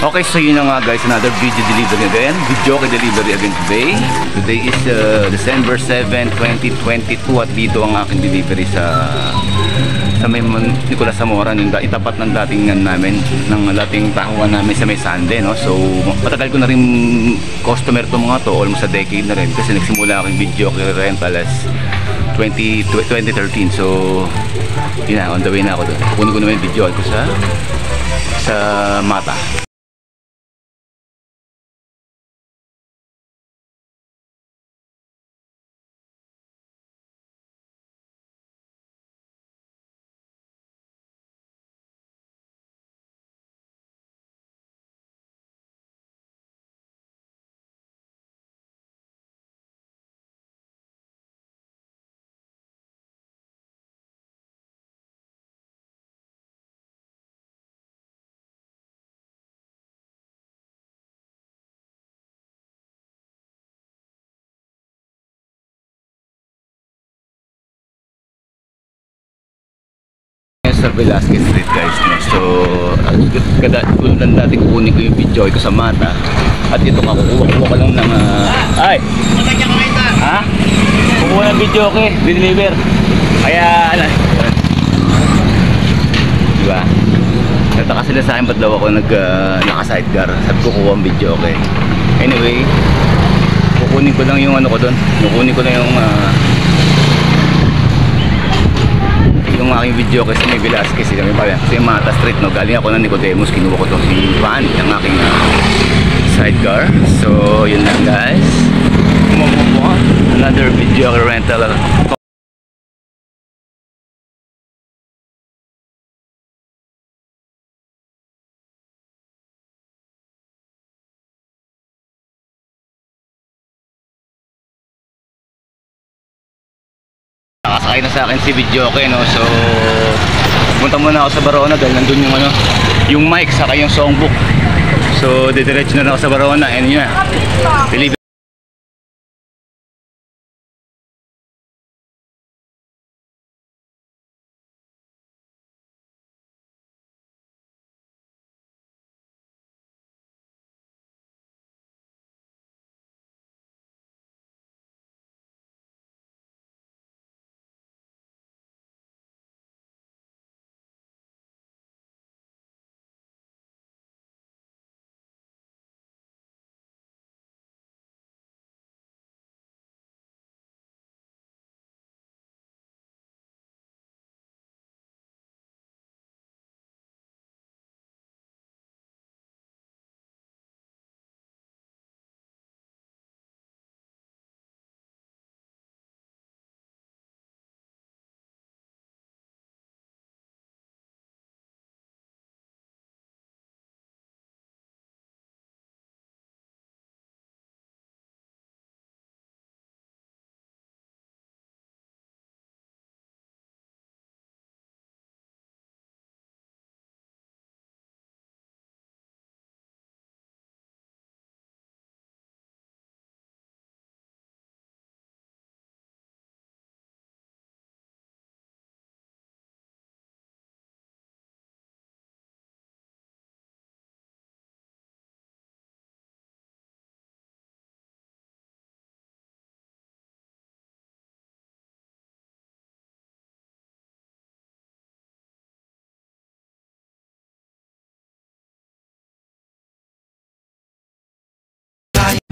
Okay, so yun na nga guys, another video delivery again. Video delivery again today. Today is December 7, 2022 at dito ang aking delivery sa may Nicolas Zamora, yung itapat ng dating namin, ng dating tahuan namin sa may Sande, no? So matagal ko na rin customer to mga to, almost a decade na rin kasi nagsimula aking video rental as 2013. So yun na, on the way na ako doon. Kunin ko naman yung video ko sa Mata. Sa Velasquez Street guys, no? So tulad ng dati kukunin ko yung video ko sa Mata at ito nga kukuha ko lang ng ay! Ha? Kukuha ng video ko deliver kaya ano diba? Nataka sila sa akin ba't daw ako naka-sidecar, sabi ko kukuha ang video ko anyway kukunin ko lang yung ano ko doon, kukunin ko lang yung aking video kasi may Velasquez kasi Mata Street, no? Galing ako ng Nicodemus, kinuha ko to si Van, ang aking sidecar. So yun lang guys, another video rental. Nakasakay na sa akin si Videoke, no? So punta muna ako sa Barona dahil nandun yung yung mic saka yung songbook. So didiretso na ako sa Barona and yun na deliver.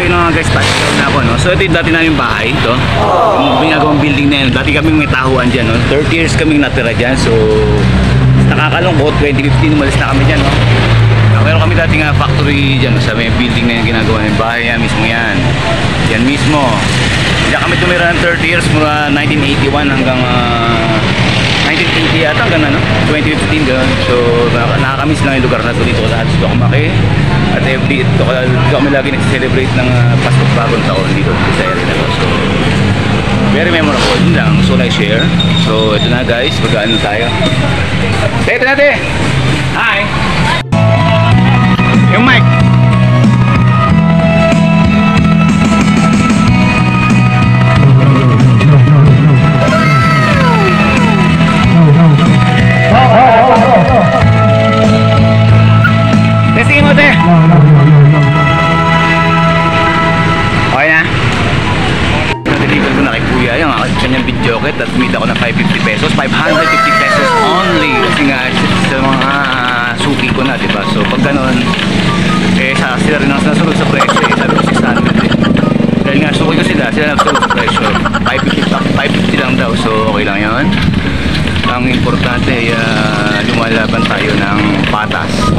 Yun nga guys, touchdown na ako, no? So ito yung dati namin bahay, ito yung ginagawang building na yun. Dati kami may tahuan dyan, no? 30 years kaming natira dyan. So nakakalungkot, 2015 umalis na kami dyan, no? Meron kami dati nga factory dyan, no? Sa may building na yung ginagawa ng bahay yan mismo yan. Yan mismo. Diyan kami tumira ng 30 years mula 1981 hanggang 1980 yata hanggang ano, 2015 gano'n. So nakakamiss lang yung lugar na ito dito sa Hadso Kumaki. At dito kami lagi nag-celebrate ng Pasko't Bagong Taon dito sa area na to. So very memorable, yun lang. So like share. So ito na guys, pagkaan na tayo. Ito natin! Hi! Yung mic! Testingin mo, te! bakit at kumita ako ng 550 pesos, 550 pesos only. Kasi nga sa mga suki ko na, diba? So pag ganun, sila rin ang nasunod sa presyo. Sabi ko 600 eh. Dahil nga suki ko sila nagsunod sa presyo. 550 lang daw, so okay lang yun. Ang importante ay lumalaban tayo ng patas.